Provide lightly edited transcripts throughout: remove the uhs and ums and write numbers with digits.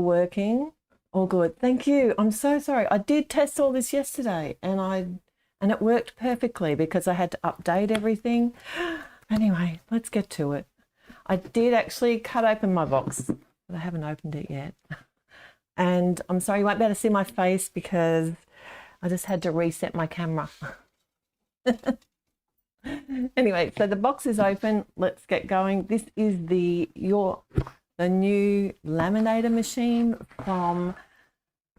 Working. All good. Thank you. I'm so sorry. I did test all this yesterday and it worked perfectly because I had to update everything. Anyway, let's get to it. I did actually cut open my box, but I haven't opened it yet. And I'm sorry you won't be able to see my face because I just had to reset my camera. Anyway, so the box is open. Let's get going. This is the new laminator machine from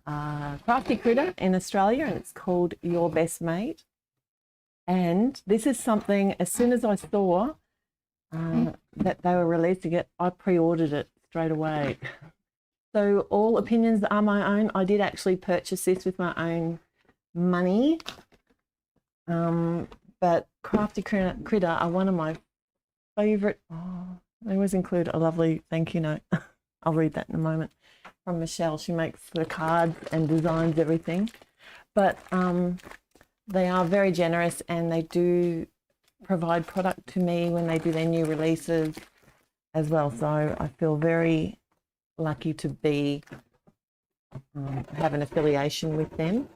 Crafty Critta in Australia, and it's called Your Best Mate. And this is something, as soon as I saw that they were releasing it, I pre-ordered it straight away. So all opinions are my own. I did actually purchase this with my own money. But Crafty Critta are one of my favourite. Oh, they always include a lovely thank you note. I'll read that in a moment from Michelle. She makes the cards and designs everything. But they are very generous and they do provide product to me when they do their new releases as well. So I feel very lucky to be have an affiliation with them.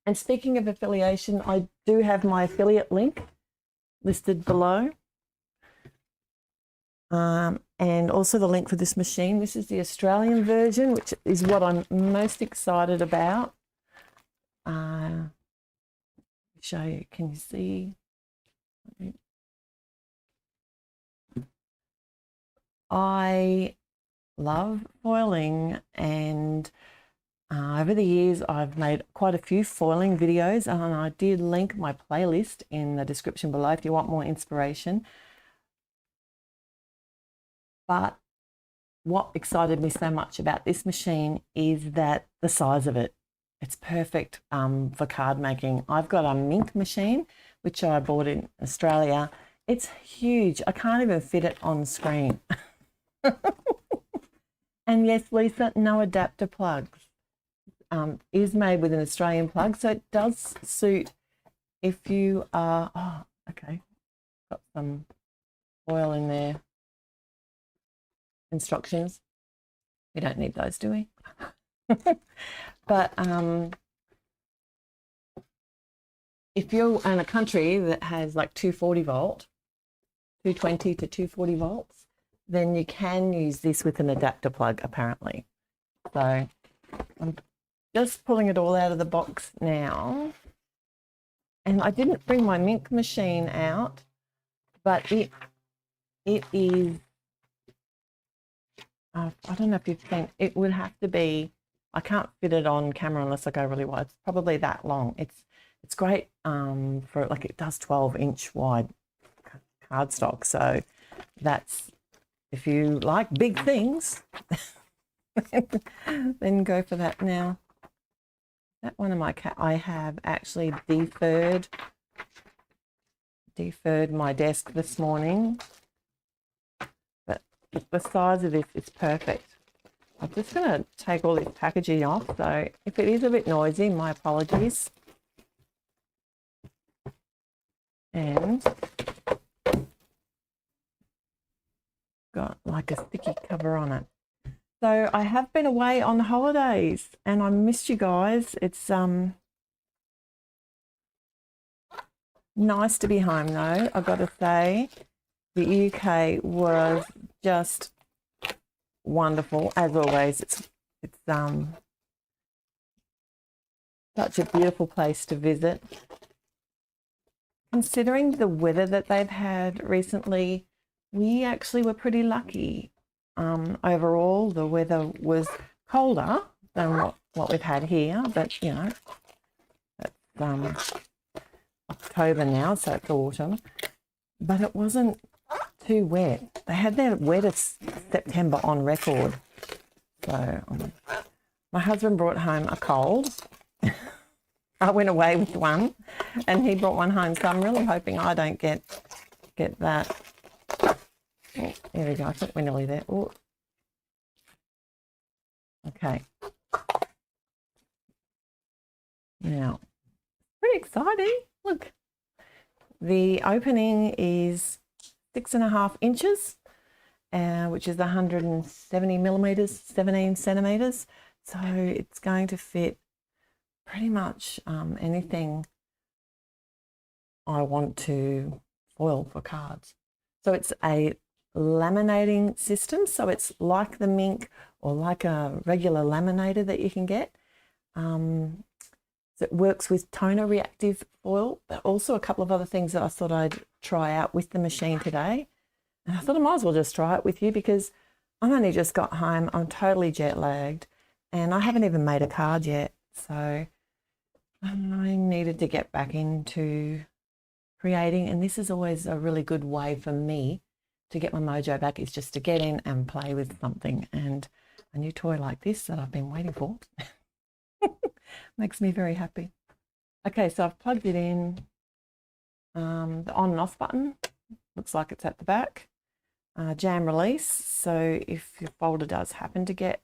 And speaking of affiliation, I do have my affiliate link listed below. And also the link for this machine. This is the Australian version, which is what I'm most excited about. Show you, can you see? I love foiling, and over the years I've made quite a few foiling videos, and I did link my playlist in the description below if you want more inspiration. But what excited me so much about this machine is that the size of it. It's perfect for card making. I've got a mink machine, which I bought in Australia. It's huge. I can't even fit it on screen. And yes, Lisa, no adapter plugs. Is made with an Australian plug, so it does suit if you are, oh, okay, got some oil in there. Instructions. We don't need those, do we? But if you're in a country that has like 240 volt, 220 to 240 volts, then you can use this with an adapter plug, apparently. So I'm just pulling it all out of the box now. And I didn't bring my mink machine out, but it is, I don't know if you've seen, it would have to be, I can't fit it on camera unless I go really wide. It's probably that long. It's great for, like, it does 12-inch wide cardstock. So that's, if you like big things, then go for that. Now, that one of my I have actually deferred my desk this morning, but the size of this is perfect. I'm just going to take all this packaging off, so if it is a bit noisy, my apologies. And got like a sticky cover on it. So I have been away on the holidays and I missed you guys. It's nice to be home though, I've got to say. The UK was just wonderful as always. It's such a beautiful place to visit. Considering the weather that they've had recently, we actually were pretty lucky. Overall, the weather was colder than what we've had here, but you know, it's October now, so it's autumn. But it wasn't too wet. They had their wettest September on record. So my husband brought home a cold. I went away with one and he brought one home. So I'm really hoping I don't get that. Oh, there we go. I think we're nearly there. Oh. Okay. Now, pretty exciting. Look, the opening is 6.5 inches which is 170 millimeters, 17 centimeters. So it's going to fit pretty much anything I want to foil for cards. So it's a laminating system. So it's like the Mink or like a regular laminator that you can get. So it works with toner reactive foil, but also a couple of other things that I thought I'd try out with the machine today. And I thought I might as well just try it with you because I've only just got home. I'm totally jet lagged and I haven't even made a card yet. So I needed to get back into creating, and this is always a really good way for me to get my mojo back, is just to get in and play with something. And a new toy like this that I've been waiting for makes me very happy. Okay, so I've plugged it in. The on and off button looks like it's at the back. Jam release, so if your folder does happen to get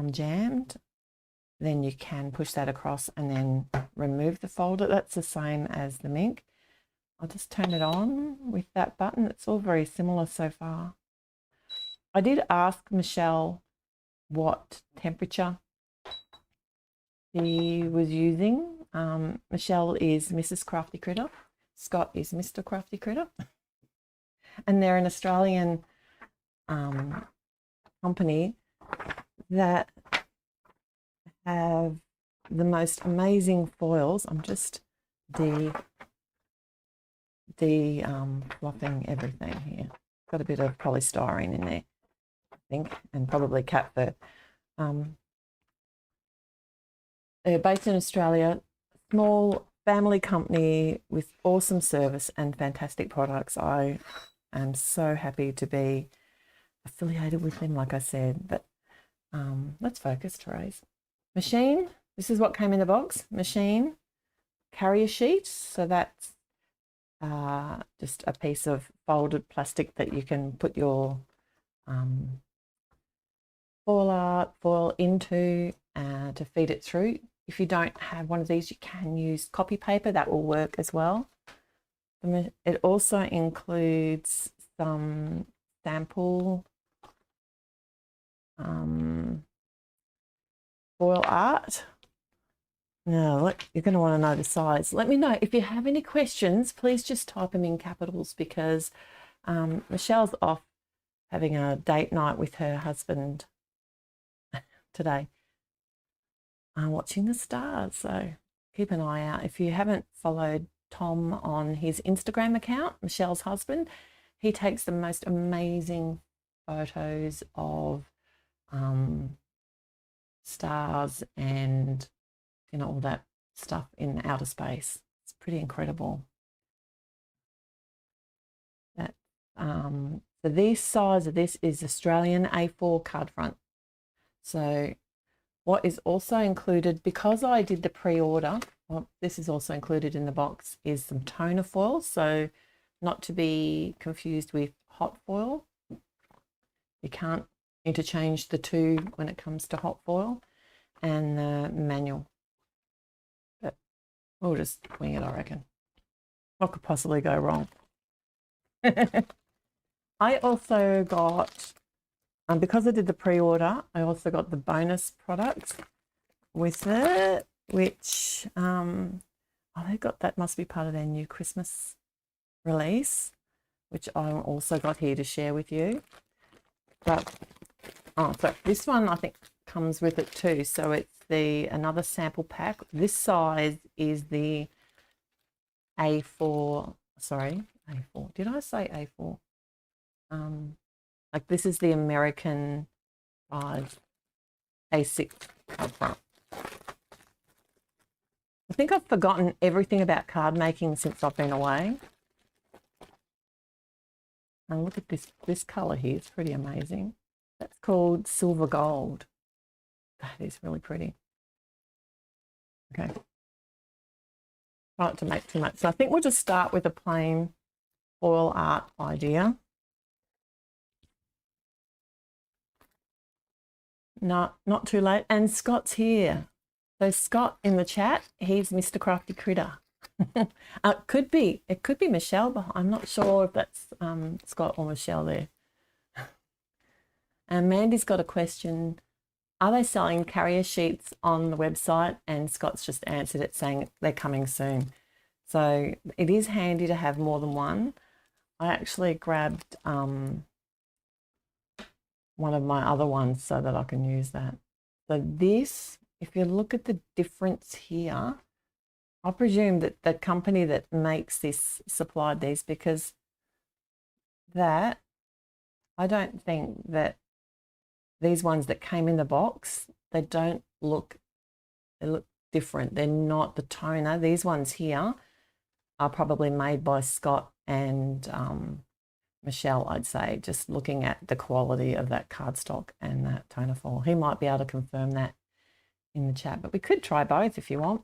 jammed, then you can push that across and then remove the folder. That's the same as the Mink. I'll just turn it on with that button. It's all very similar so far. I did ask Michelle what temperature he was using. Michelle is Mrs. Crafty Critta. Scott is Mr. Crafty Critta. And they're an Australian company that have the most amazing foils. I'm just fluffing everything here. Got a bit of polystyrene in there, I think, and probably cat fur. They're based in Australia, small family company with awesome service and fantastic products. I am so happy to be affiliated with them, like I said. But let's focus, Therese. Machine, this is what came in the box. Machine, carrier sheet, so that's just a piece of folded plastic that you can put your foil into to feed it through. If you don't have one of these, you can use copy paper. That will work as well. It also includes some sample foil art. Now, you're going to want to know the size. Let me know if you have any questions. Please just type them in capitals because Michelle's off having a date night with her husband today. Watching the stars, so keep an eye out. If you haven't followed Tom on his Instagram account, Michelle's husband, he takes the most amazing photos of stars and all that stuff in outer space. It's pretty incredible. That so the size of this is Australian A4 card front. So what is also included, because I did the pre-order, well, this is also included in the box, is some toner foil. So not to be confused with hot foil. You can't interchange the two when it comes to hot foil, and the manual. But we'll just wing it, I reckon. What could possibly go wrong? I also got, because I did the pre-order, I also got the bonus products with it, which, they got, that must be part of their new Christmas release, which I also got here to share with you. But, so this one I think comes with it too. So it's another sample pack. This size is the A4, sorry, A4. Did I say A4? Like this is the American size A6 card front. I think I've forgotten everything about card making since I've been away. And look at this colour here, it's pretty amazing. That's called silver gold. That is really pretty. Okay. Try not to make too much. So I think we'll just start with a plain foil art idea. No, not too late. And Scott's here. So Scott in the chat, he's Mr. Crafty Critta. It could be Michelle, but I'm not sure if that's Scott or Michelle there. And Mandy's got a question. Are they selling carrier sheets on the website? And Scott's just answered it saying they're coming soon. So it is handy to have more than one. I actually grabbed one of my other ones so that I can use that. So this, if you look at the difference here, I presume that the company that makes this supplied these, because that, I don't think that these ones that came in the box, they don't look, they look different. They're not the toner. These ones here are probably made by Scott and Michelle, I'd say, just looking at the quality of that cardstock and that toner foil. He might be able to confirm that in the chat, but we could try both if you want.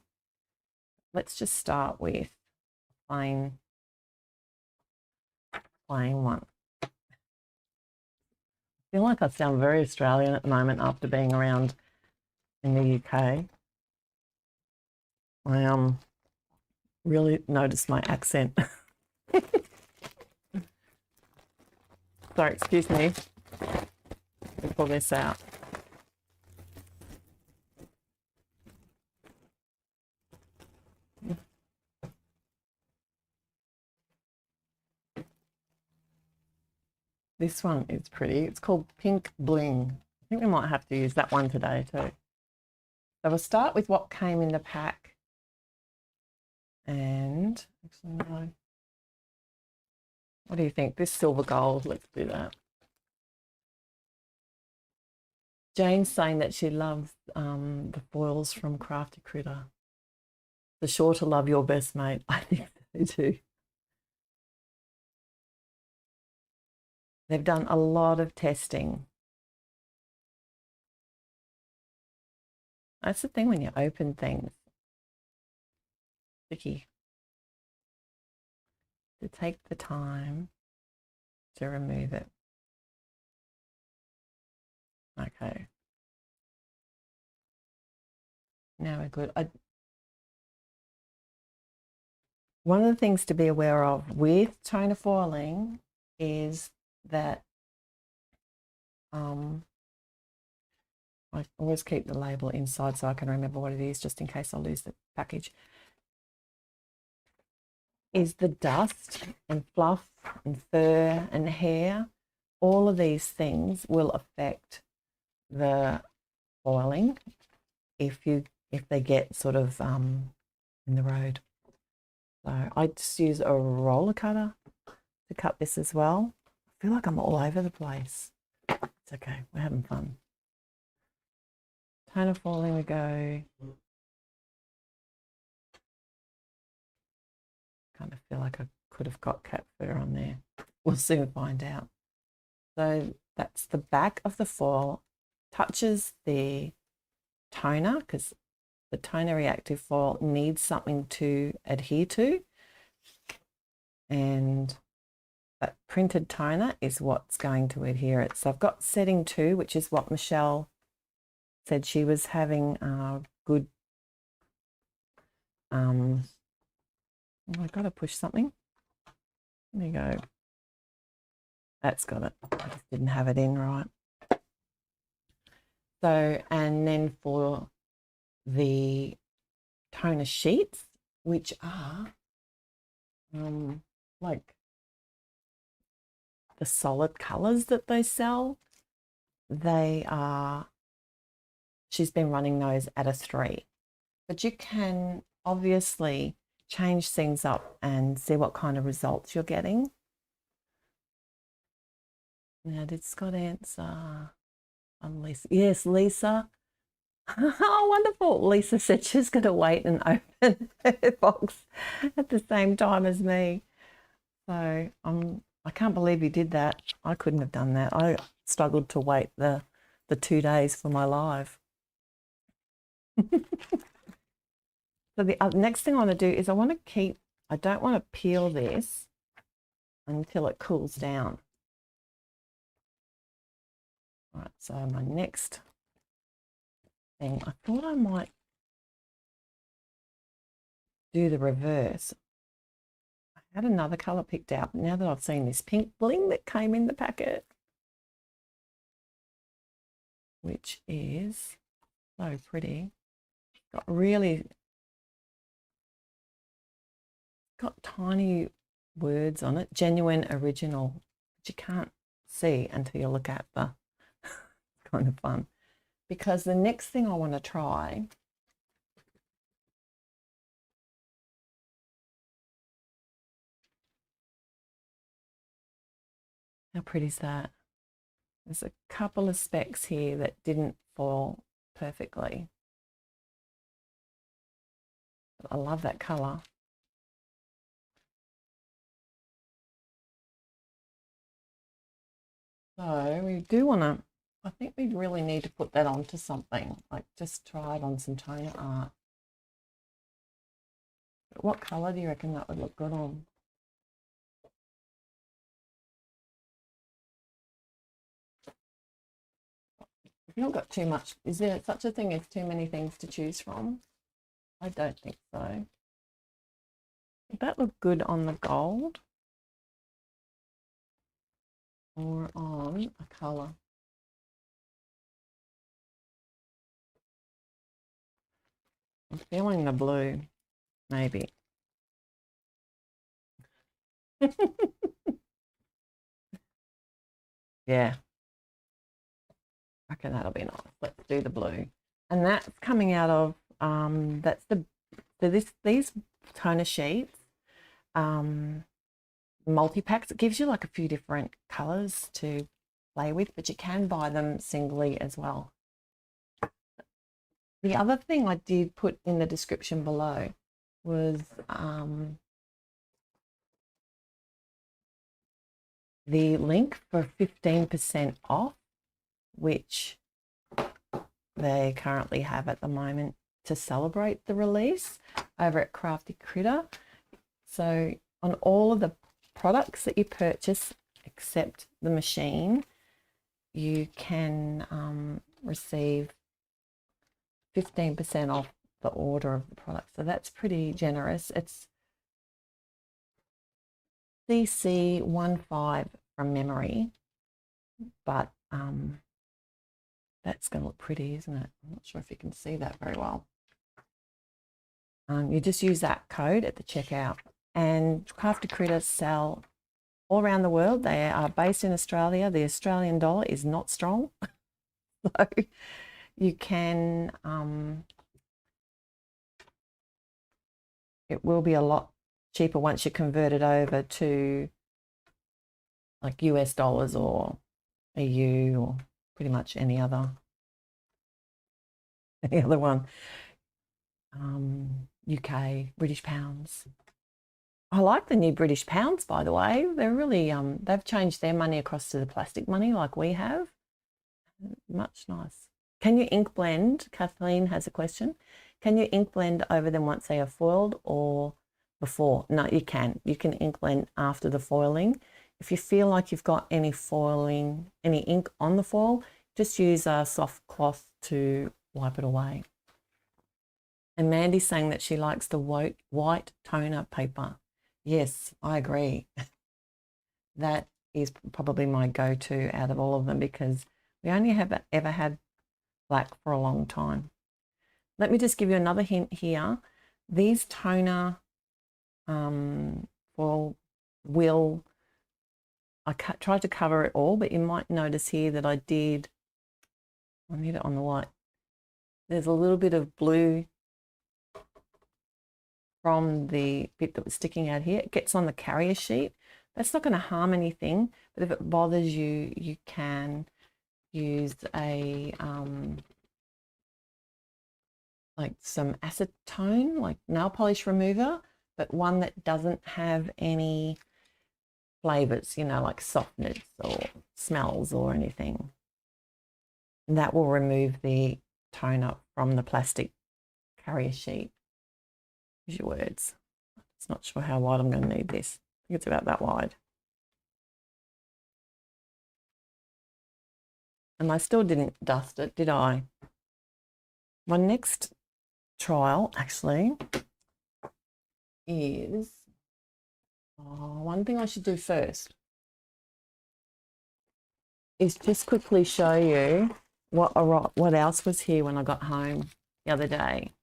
Let's just start with plain one. I feel like I sound very Australian at the moment after being around in the UK. I really noticed my accent. Sorry, excuse me. We'll pull this out. This one is pretty. It's called Pink Bling. I think we might have to use that one today too. So we'll start with what came in the pack. And actually, no. What do you think? This silver gold, let's do that. Jane's saying that she loves the foils from Crafty Critta. The sure to love your best mate. I think they do. They've done a lot of testing. That's the thing when you open things. Tricky. To take the time to remove it. Okay. Now we're good. One of the things to be aware of with toner foiling is that I always keep the label inside so I can remember what it is, just in case I lose the package, is the dust and fluff and fur and hair. All of these things will affect the foiling if they get sort of in the road. So I just use a roller cutter to cut this as well. I feel like I'm all over the place. It's okay, we're having fun. Toner foiling we go. Kind of feel like I could have got cat fur on there. We'll soon find out. So that's the back of the foil, touches the toner because the toner reactive foil needs something to adhere to, and that printed toner is what's going to adhere it. So I've got setting 2, which is what Michelle said she was having good oh, I gotta push something. There you go. That's got it. I just didn't have it in right. So, and then for the toner sheets, which are like the solid colors that they sell, they are, she's been running those at a 3. But you can obviously change things up and see what kind of results you're getting. Now, did Scott answer on Lisa? Yes, Lisa. Oh, wonderful. Lisa said she's going to wait and open her box at the same time as me. So I can't believe you did that. I couldn't have done that. I struggled to wait the 2 days for my live. So the next thing I want to do is I don't want to peel this until it cools down. All right, so my next thing, I thought I might do the reverse. I had another colour picked out, but now that I've seen this pink bling that came in the packet, which is so pretty. Got tiny words on it, genuine original, which you can't see until you look at the kind of fun. Because the next thing I want to try how pretty is that? There's a couple of specks here that didn't fall perfectly. I love that colour. So we do want to, I think we really need to put that onto something, like just try it on some toner art. But what colour do you reckon that would look good on? You've not got too much. Is there such a thing as too many things to choose from? I don't think so. Would that look good on the gold? Or on a colour? I'm feeling the blue, maybe. Yeah. I reckon that'll be nice. Let's do the blue. And that's coming out of, these toner sheets, multi-packs. It gives you like a few different colours to play with, but you can buy them singly as well. The other thing I did put in the description below was the link for 15% off, which they currently have at the moment to celebrate the release over at Crafty Critta. So on all of the products that you purchase, except the machine, you can receive 15% off the order of the product. So that's pretty generous. It's CC15 from memory, but that's going to look pretty, isn't it? I'm not sure if you can see that very well. You just use that code at the checkout. And Crafty Critta sell all around the world. They are based in Australia. The Australian dollar is not strong. So you can, it will be a lot cheaper once you convert it over to like US dollars or EU or pretty much any other one. UK, British pounds. I like the new British pounds, by the way. They're really, they've changed their money across to the plastic money like we have. Much nice. Can you ink blend? Kathleen has a question. Can you ink blend over them once they are foiled or before? No, you can. You can ink blend after the foiling. If you feel like you've got any foiling, any ink on the foil, just use a soft cloth to wipe it away. And Mandy's saying that she likes the white toner paper. Yes, I agree. That is probably my go-to out of all of them because we only have ever had black for a long time. Let me just give you another hint here. These toner foil will, I tried to cover it all, but you might notice here that I need it on the white. There's a little bit of blue from the bit that was sticking out here. It gets on the carrier sheet. That's not going to harm anything, but if it bothers you, you can use a like some acetone, like nail polish remover, but one that doesn't have any flavors, you know, like softness or smells or anything. And that will remove the toner from the plastic carrier sheet. Use your words. It's not sure how wide I'm going to need this. I think it's about that wide. And I still didn't dust it, did I? My next trial actually is, one thing I should do first is just quickly show you what else was here when I got home the other day?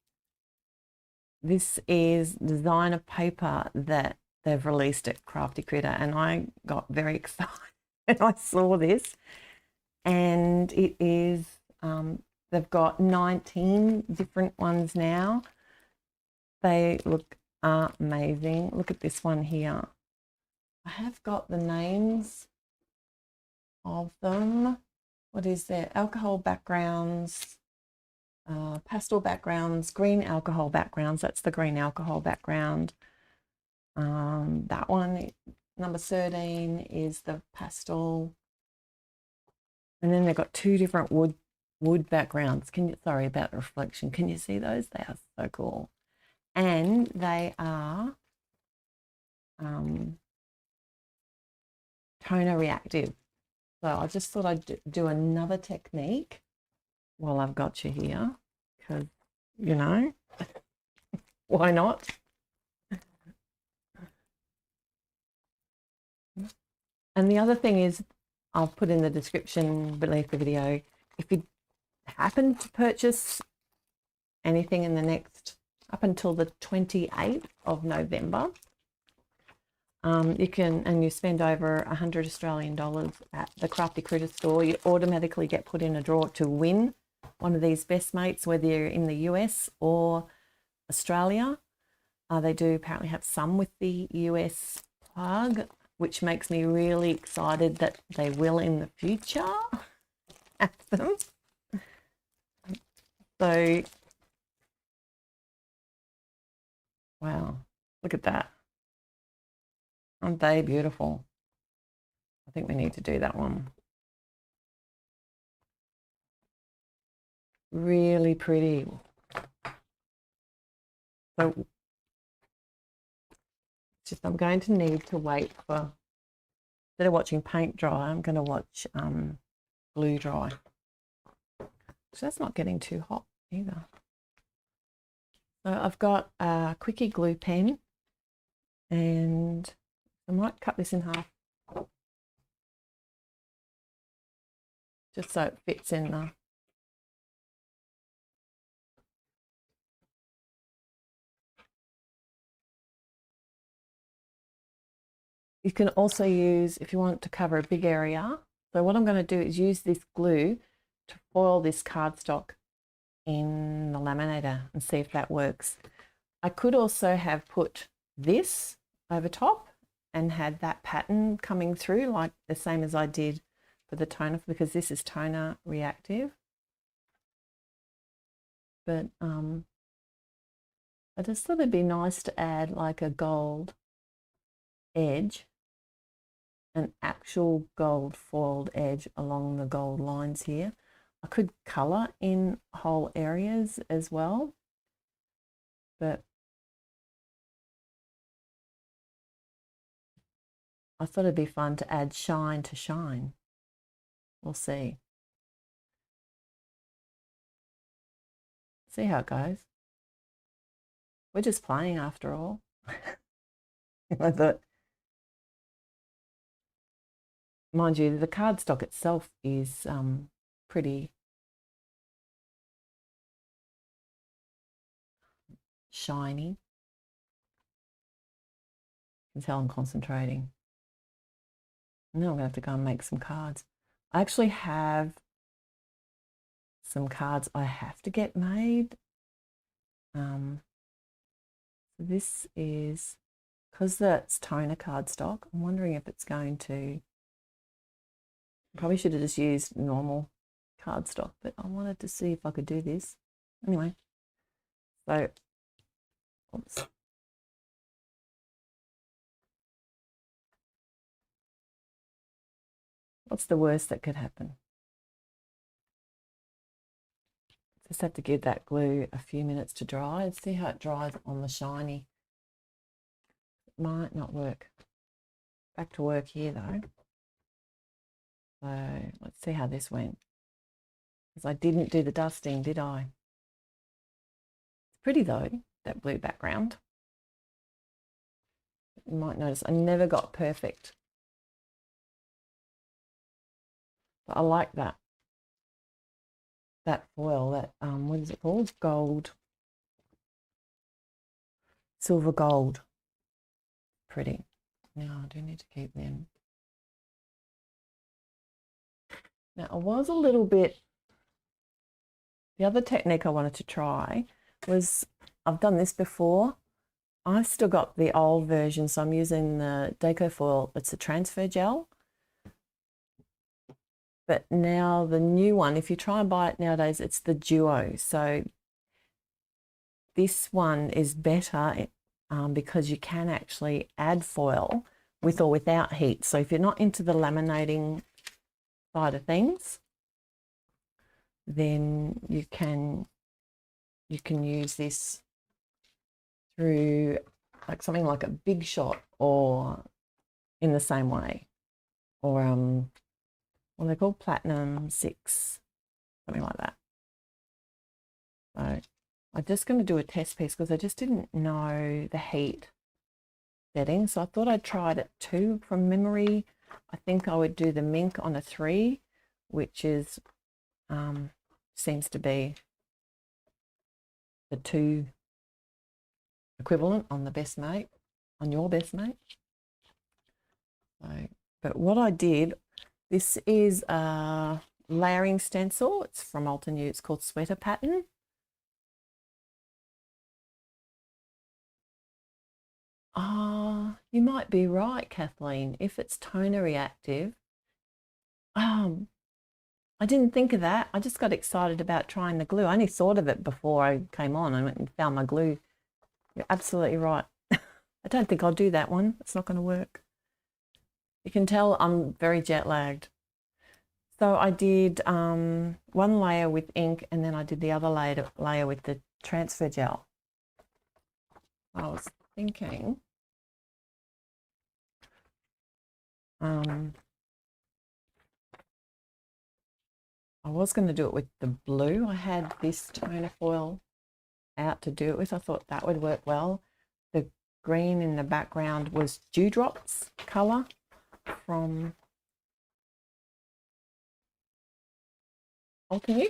This is designer paper that they've released at Crafty Critta, and I got very excited when I saw this. And it is, they've got 19 different ones now. They look amazing. Look at this one here. I have got the names of them. What is there? Alcohol backgrounds, pastel backgrounds, green alcohol backgrounds. That's the green alcohol background. That one, number 13, is the pastel. And then they've got two different wood backgrounds. Sorry about the reflection. Can you see those? They are so cool. And they are toner reactive. So I just thought I'd do another technique while I've got you here, because, you know, why not? And the other thing is, I'll put in the description beneath the video, if you happen to purchase anything in the next, up until the 28th of November, you can, and you spend over 100 Australian dollars at the Crafty Critta store, you automatically get put in a draw to win one of these best mates, whether you're in the US or Australia. They do apparently have some with the US plug, which makes me really excited that they will in the future have them. So, wow, look at that. Aren't they beautiful? I think we need to do that one. Really pretty. So, just I'm going to need to wait for, instead of watching paint dry, I'm going to watch glue dry. So that's not getting too hot either. So I've got a quickie glue pen, and I might cut this in half just so it fits in the, you can also use, if you want to cover a big area. So what I'm going to do is use this glue to foil this cardstock in the laminator and see if that works. I could also have put this over top and had that pattern coming through, like the same as I did for the toner, because this is toner reactive. But I just thought it'd be nice to add like a gold edge, an actual gold foiled edge along the gold lines here. I could colour in whole areas as well, but I thought it'd be fun to add shine to shine. We'll see. See how it goes. We're just playing after all. I thought, mind you, the cardstock itself is pretty shiny. You can tell I'm concentrating. Now I'm going to have to go and make some cards. I actually have some cards I have to get made. This is, because that's toner cardstock, I'm wondering if it's going to, probably should have just used normal cardstock, but I wanted to see if I could do this. Anyway, so, oops. What's the worst that could happen? Just have to give that glue a few minutes to dry and see how it dries on the shiny. It might not work. Back to work here though. So let's see how this went. Because I didn't do the dusting, did I? It's pretty though, that blue background. You might notice I never got perfect. But I like that. that foil, that what is it called? Gold, silver gold. Pretty. Now I do need to keep them. Now I was a little bit, the other technique I wanted to try was, I've done this before. I've still got the old version, so I'm using the Deco Foil. It's a transfer gel. But now the new one, if you try and buy it nowadays, it's the Duo. So this one is better because you can actually add foil with or without heat. So if you're not into the laminating side of things, then you can use this through like something like a Big Shot, or in the same way, or what they're called, Platinum 6, something like that. So I'm just going to do a test piece because I just didn't know the heat setting. So I thought I'd try it at 2 from memory. I think I would do the mink on a 3, which is seems to be the 2 equivalent on the best mate, on your best mate. So, but what I did, this is a layering stencil. It's from Alton U. It's called Sweater Pattern. You might be right, Kathleen. If it's toner reactive, I didn't think of that. I just got excited about trying the glue. I only thought of it before I came on. I went and found my glue. You're absolutely right. I don't think I'll do that one. It's not going to work. You can tell I'm very jet lagged. So I did one layer with ink, and then I did the other layer with the transfer gel. I was thinking I was going to do it with the blue. I had this toner foil out to do it with. I thought that would work well. The green in the background was Dewdrops colour from Alton U.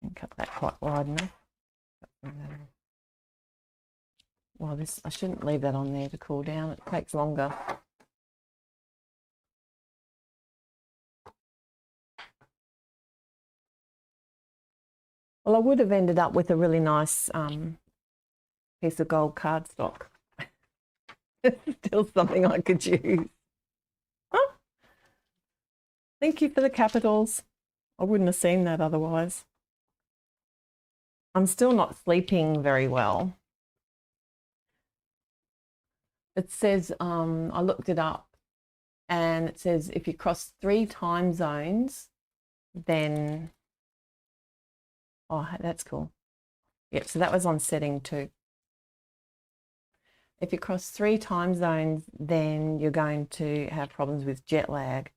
And cut that quite wide enough. Well, this, I shouldn't leave that on there to cool down. It takes longer. Well, I would have ended up with a really nice piece of gold cardstock. It's still something I could use. Huh? Thank you for the capitals. I wouldn't have seen that otherwise. I'm still not sleeping very well. It says, I looked it up, and it says if you cross 3 time zones, then, oh, that's cool. Yep, so that was on setting 2. If you cross 3 time zones, then you're going to have problems with jet lag.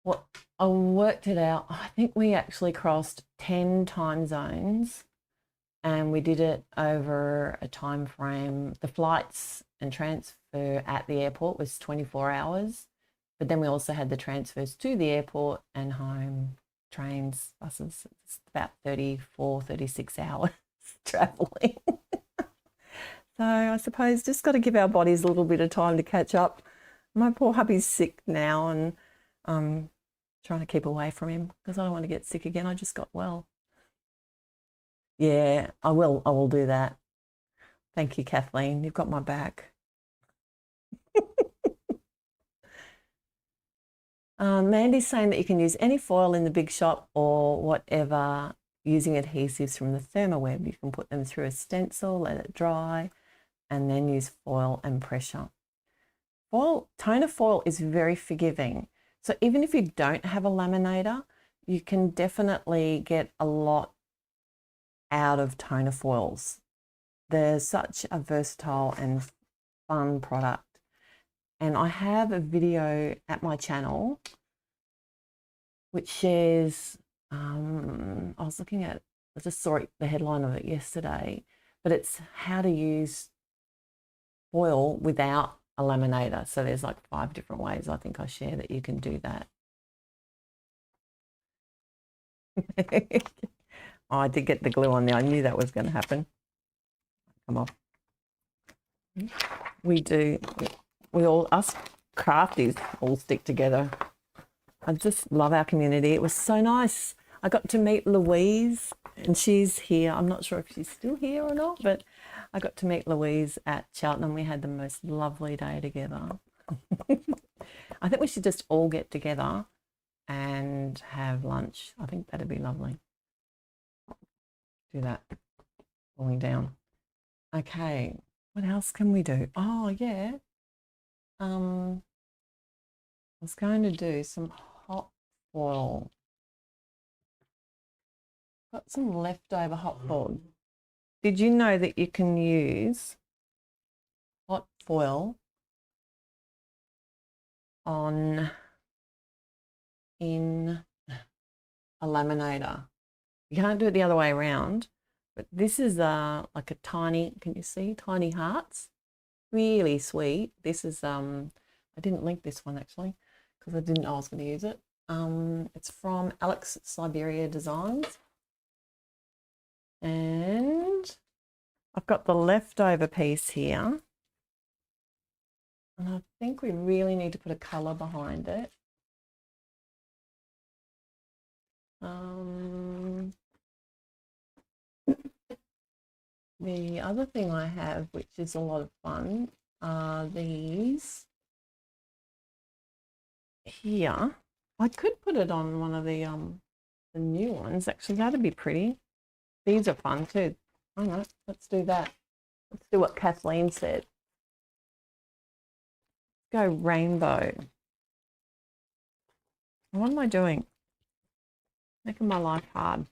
Well, I worked it out. I think we actually crossed 10 time zones, and we did it over a time frame. The flights and transfer at the airport was 24 hours, but then we also had the transfers to the airport and home, trains, buses. It's about 34, 36 hours traveling. So I suppose just got to give our bodies a little bit of time to catch up. My poor hubby's sick now, and I'm trying to keep away from him because I don't want to get sick again. I just got well. Yeah, I will do that. Thank you, Kathleen. You've got my back. Mandy's saying that you can use any foil in the Big Shop or whatever using adhesives from the Thermoweb. You can put them through a stencil, let it dry, and then use foil and pressure. Toner foil is very forgiving. So even if you don't have a laminator, you can definitely get a lot out of toner foils. They're such a versatile and fun product. And I have a video at my channel which shares, I was looking at, I just saw the headline of it yesterday, but it's how to use foil without a laminator. So there's like 5 different ways I think I share that you can do that. Oh, I did get the glue on there. I knew that was going to happen. Come on. We all, us crafties, all stick together. I just love our community. It was so nice. I got to meet Louise, and she's here. I'm not sure if she's still here or not, but I got to meet Louise at Cheltenham. We had the most lovely day together. I think we should just all get together and have lunch. I think that'd be lovely. Do that. Falling down. Okay. What else can we do? Oh, yeah. I was going to do some hot foil. Got some leftover hot foil. Did you know that you can use hot foil in a laminator? You can't do it the other way around, but this is like a tiny, can you see, tiny hearts? Really sweet. This is, I didn't link this one actually because I didn't know I was going to use it. It's from Alex Siberia Designs. And I've got the leftover piece here. And I think we really need to put a colour behind it. The other thing I have, which is a lot of fun, are these here. I could put it on one of the new ones. Actually, that'd be pretty. These are fun too. All right, let's do that. Let's do what Kathleen said. Go rainbow. What am I doing? Making my life hard.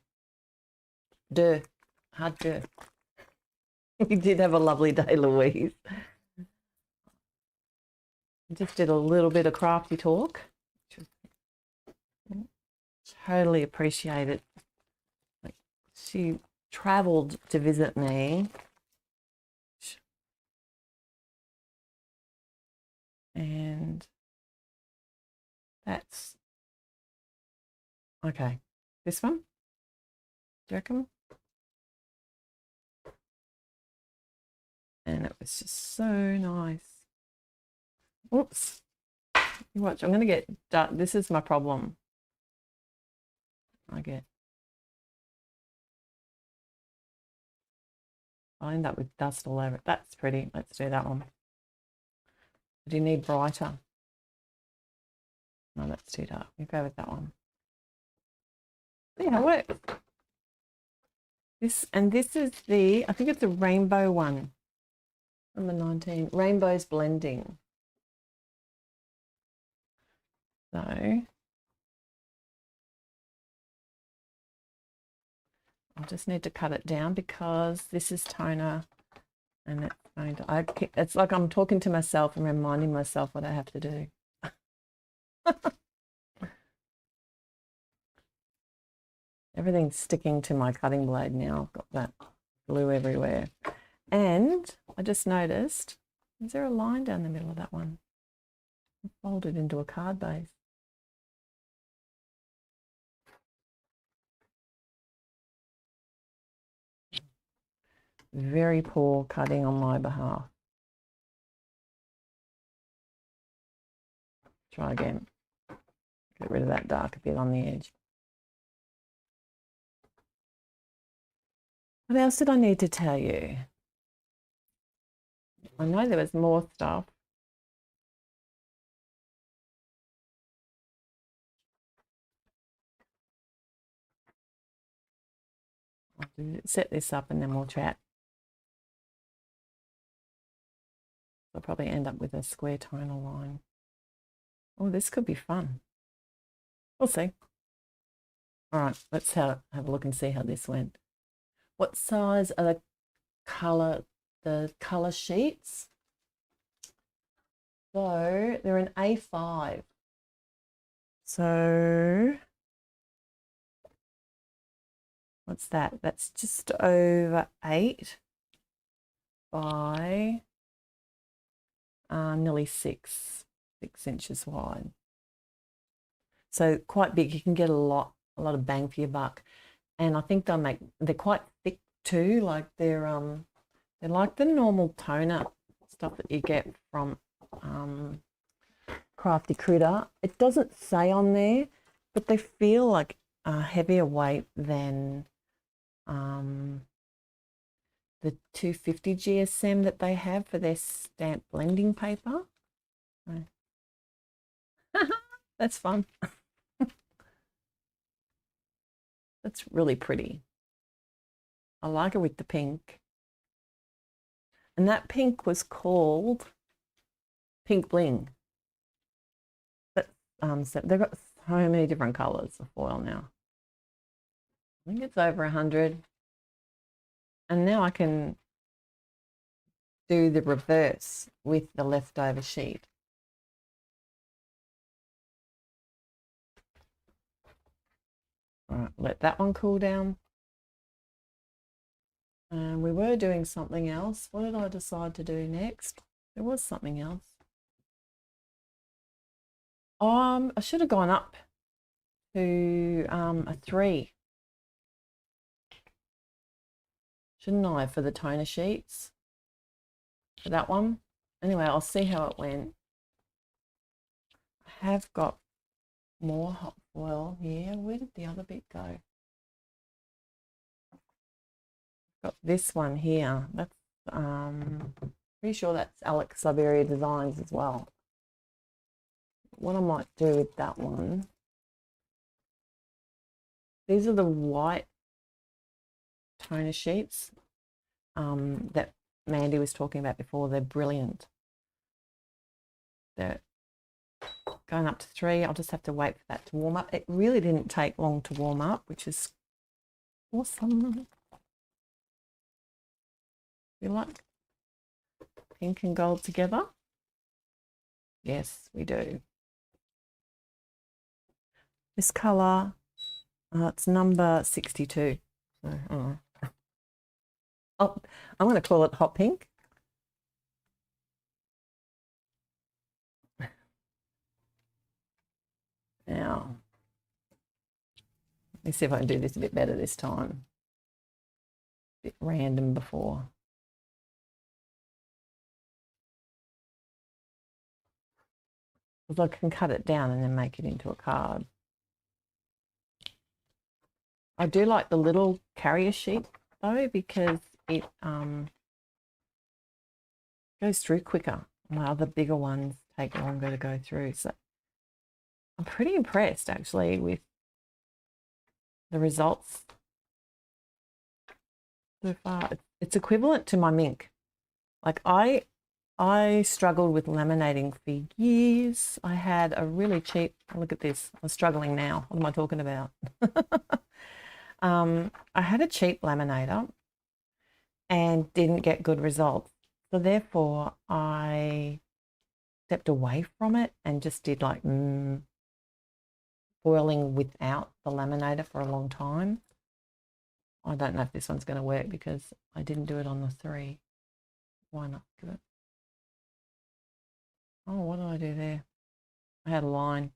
Hard. We did have a lovely day, Louise. Just did a little bit of crafty talk. Totally appreciate it. Like, she travelled to visit me. And that's okay. This one? Do you reckon? And it was just so nice. Oops. Watch, I'm going to get dust. This is my problem. I'll end up with dust all over it. That's pretty. Let's do that one. Do you need brighter? No, that's too dark. You go with that one. See how it works. This is the, I think it's a rainbow one. Number 19. Rainbows blending. So I'll just need to cut it down because this is toner and it's going to, it's like I'm talking to myself and reminding myself what I have to do. Everything's sticking to my cutting blade now. I've got that glue everywhere. And I just noticed, is there a line down the middle of that one? Folded into a card base. Very poor cutting on my behalf. Try again. Get rid of that darker bit on the edge. What else did I need to tell you? I know there was more stuff. I'll set this up and then we'll chat. I'll probably end up with a square tonal line. Oh, this could be fun. We'll see. All right, let's have a look and see how this went. What size are the color sheets? So they're an A5. So what's that? That's just over 8 by nearly 6 inches wide. So quite big. You can get a lot of bang for your buck. And I think they're quite thick too. Like they're like the normal toner stuff that you get from Crafty Critta. It doesn't say on there, but they feel like a heavier weight than the 250 GSM that they have for their stamp blending paper. That's fun. That's really pretty. I like it with the pink. And that pink was called Pink Bling. But so they've got so many different colours of foil now. I think it's over 100. And now I can do the reverse with the leftover sheet. All right, let that one cool down. And we were doing something else. What did I decide to do next? There was something else. I should have gone up to a 3. Shouldn't I, for the toner sheets? For that one? Anyway, I'll see how it went. I have got more hot foil here. Where did the other bit go? Got this one here. That's pretty sure that's Alex Siberia Designs as well. What I might do with that one, these are the white toner sheets that Mandy was talking about before. They're brilliant. They're going up to 3. I'll just have to wait for that to warm up. It really didn't take long to warm up, which is awesome. We like pink and gold together. Yes, we do. This colour, it's number 62. So, oh, I'm going to call it hot pink. Now, let me see if I can do this a bit better this time. A bit random before. Because I can cut it down and then make it into a card. I do like the little carrier sheet though, because it goes through quicker. My other bigger ones take longer to go through. So I'm pretty impressed actually with the results so far. It's equivalent to my Mink. Like I struggled with laminating for years. I had a really cheap, look at this, I'm struggling now. What am I talking about? I had a cheap laminator and didn't get good results. So therefore I stepped away from it and just did like foiling without the laminator for a long time. I don't know if this one's going to work because I didn't do it on the 3. Why not do it? Oh, what did I do there? I had a line,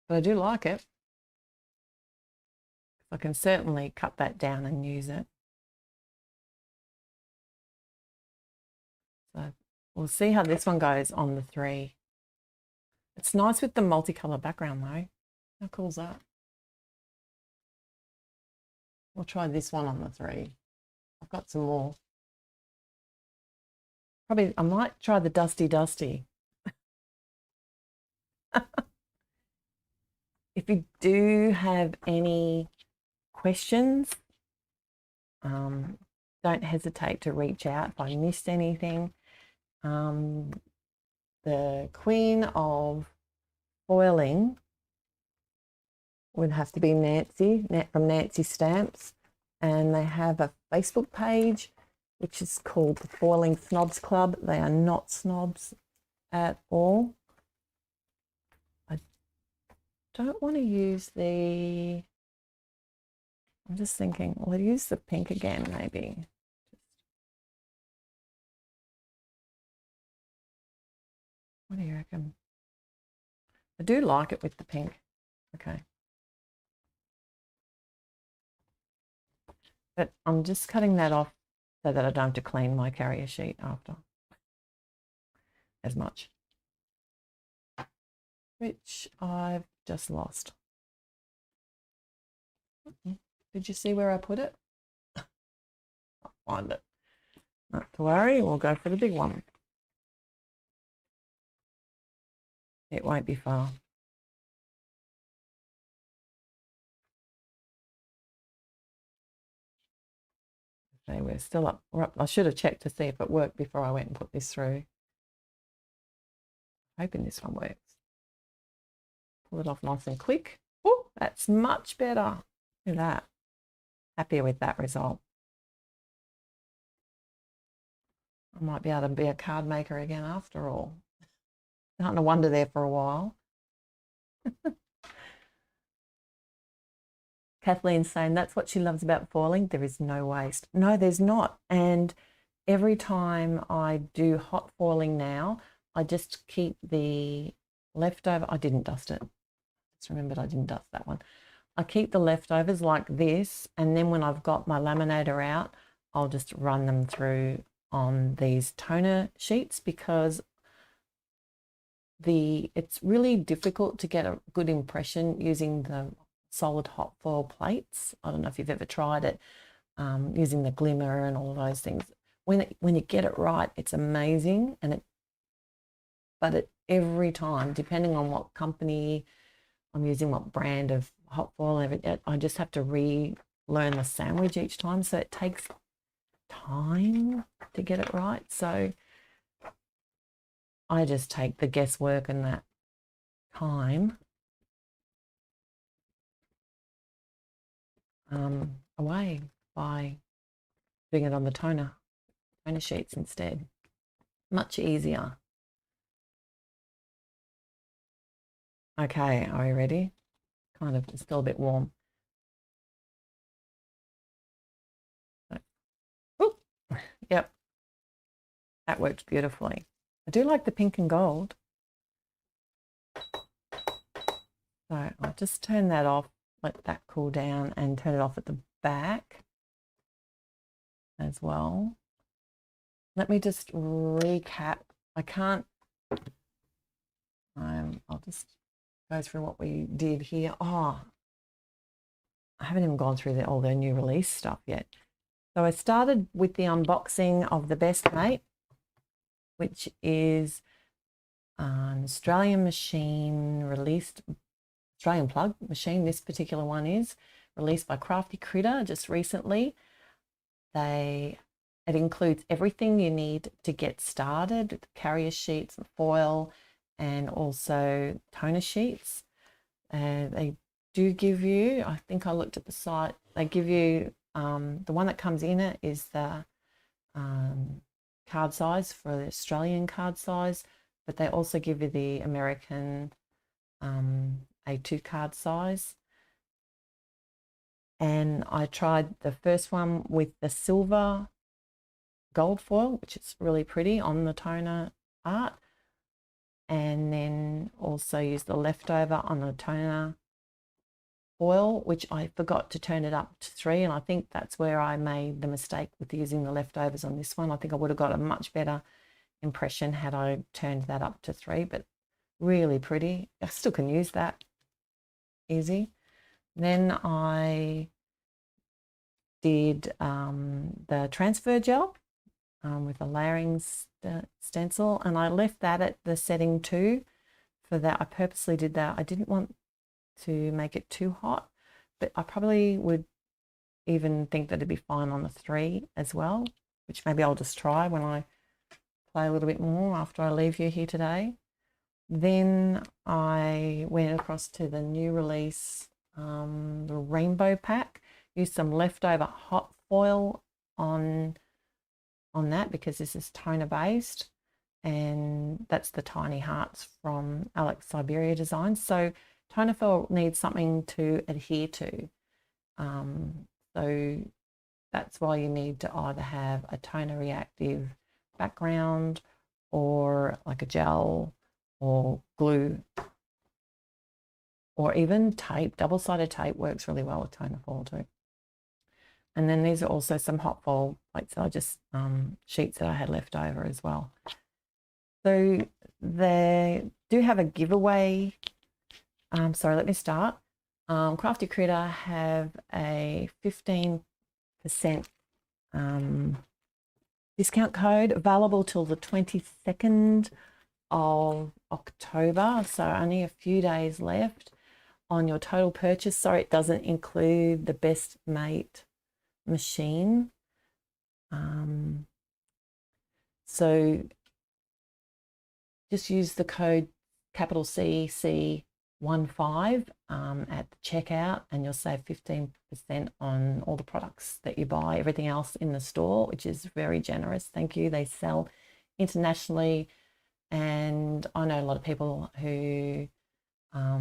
but I do like it. I can certainly cut that down and use it. So we'll see how this one goes on the 3. It's nice with the multicolour background though. How cool is that? We'll try this one on the 3. I've got some more. Probably I might try the Dusty. If you do have any questions, don't hesitate to reach out if I missed anything. The queen of foiling would have to be Nancy, from Nancy Stamps, and they have a Facebook page which is called the Foiling Snobs Club. They are not snobs at all. I don't want to use the, I'm just thinking, well, I'll use the pink again maybe. What do you reckon? I do like it with the pink. Okay. But I'm just cutting that off so that I don't have to clean my carrier sheet after as much, which I've just lost. Did you see where I put it? I'll find it. Not to worry, we'll go for the big one. It won't be far. Okay, we're still up. I should have checked to see if it worked before I went and put this through. Hoping this one works. Pull it off nice and quick. Oh, that's much better. Look at that. Happier with that result. I might be able to be a card maker again after all. Starting to wonder there for a while. Kathleen's saying that's what she loves about foiling. There is no waste. No, there's not. And every time I do hot foiling now, I just keep the leftover. I didn't dust it. Just remembered I didn't dust that one. I keep the leftovers like this, and then when I've got my laminator out, I'll just run them through on these toner sheets, because it's really difficult to get a good impression using the solid hot foil plates. I don't know if you've ever tried it, using the glimmer and all of those things. When you get it right, it's amazing, but every time, depending on what company I'm using, what brand of hot foil, I just have to relearn the sandwich each time, so it takes time to get it right. So I just take the guesswork and that time away by doing it on the toner sheets instead. Much easier. Okay, are we ready? Kind of, it's still a bit warm. So, yep, that worked beautifully. I do like the pink and gold. So I'll just turn that off, let that cool down, and turn it off at the back as well. Let me just recap. I'll just go through what we did here. Oh, I haven't even gone through all the new release stuff yet. So I started with the unboxing of the Best Mate, which is an Australian machine released, Australian plug machine. This particular one is released by Crafty Critta just recently. It includes everything you need to get started: carrier sheets, foil, and also toner sheets. And they do give you, I think I looked at the site, they give you, the one that comes in it is the card size for the Australian card size, but they also give you the American A2 card size. And I tried the first one with the silver gold foil, which is really pretty on the toner art, and then also used the leftover on the toner foil, which I forgot to turn it up to 3, and I think that's where I made the mistake with using the leftovers on this one. I think I would have got a much better impression had I turned that up to 3, but really pretty. I still can use that easy. Then I did the transfer gel with a layering stencil, and I left that at the setting 2 for that. I purposely did that. I didn't want to make it too hot, but I probably would even think that it'd be fine on the 3 as well, which maybe I'll just try when I play a little bit more after I leave you here today. Then I went across to the new release, the rainbow pack. Used some leftover hot foil on that, because this is toner based, and that's the tiny hearts from Alex Siberia Designs. So toner foil needs something to adhere to, so that's why you need to either have a toner reactive background or like a gel or glue, or even tape. Double-sided tape works really well with toner foil too. And then these are also some hot foil plates that I just, sheets that I had left over as well. So they do have a giveaway. Sorry, let me start. Crafty Critta have a 15% discount code available till the 22nd of October. So only a few days left on your total purchase. Sorry, it doesn't include the Best Mate machine. So just use the code capital CC15 at the checkout, and you'll save 15% on all the products that you buy, everything else in the store, which is very generous. Thank you. They sell internationally, and I know a lot of people who, a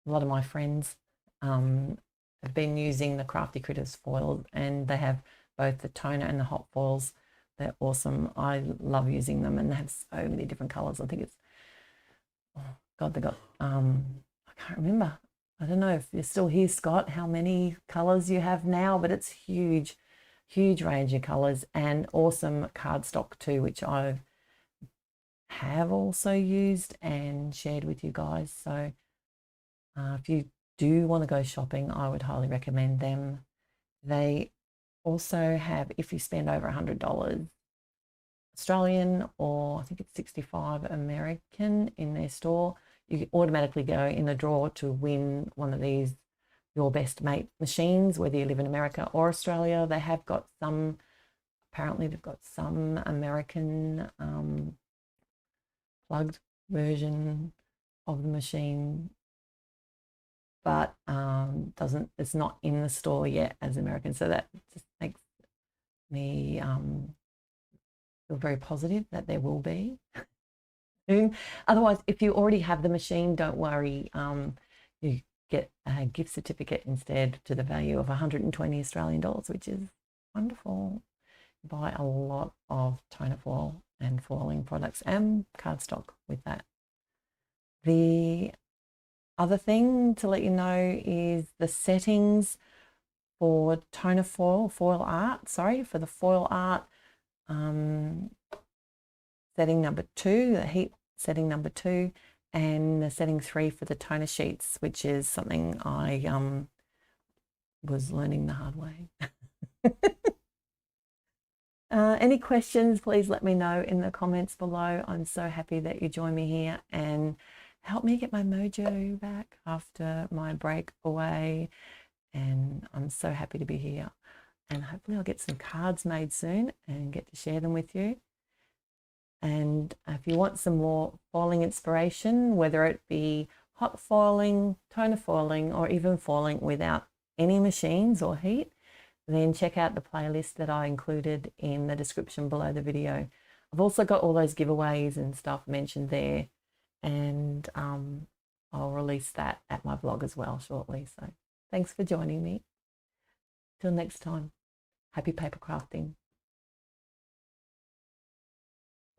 lot of my friends have been using the Crafty Critters foil, and they have both the toner and the hot foils. They're awesome. I love using them, and they have so many different colors. I think it's, oh God, they got, I can't remember. I don't know if you're still here, Scott, how many colors you have now, but it's huge, huge range of colors, and awesome cardstock too, which I have also used and shared with you guys. So if you do want to go shopping, I would highly recommend them. They also have, if you spend over $100 Australian, or I think it's 65 American in their store, you automatically go in the draw to win one of these Your Best Mate machines, whether you live in America or Australia. They have got some, apparently they've got some American plugged version of the machine, but it's not in the store yet as American. So that just makes me feel very positive that there will be soon. Otherwise, if you already have the machine, don't worry. You get a gift certificate instead to the value of 120 Australian dollars, which is wonderful. Buy a lot of toner foil and foiling products and cardstock with that. The other thing to let you know is the settings for toner foil art, for the foil art, setting number 2, the heat setting number 2, and the setting 3 for the toner sheets, which is something I was learning the hard way. Any questions, please let me know in the comments below. I'm so happy that you joined me here and helped me get my mojo back after my break away. And I'm so happy to be here. And hopefully I'll get some cards made soon and get to share them with you. And if you want some more foiling inspiration, whether it be hot foiling, toner foiling, or even foiling without any machines or heat, then check out the playlist that I included in the description below the video. I've also got all those giveaways and stuff mentioned there, and I'll release that at my blog as well shortly. So thanks for joining me. Till next time, happy paper crafting.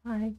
Bye.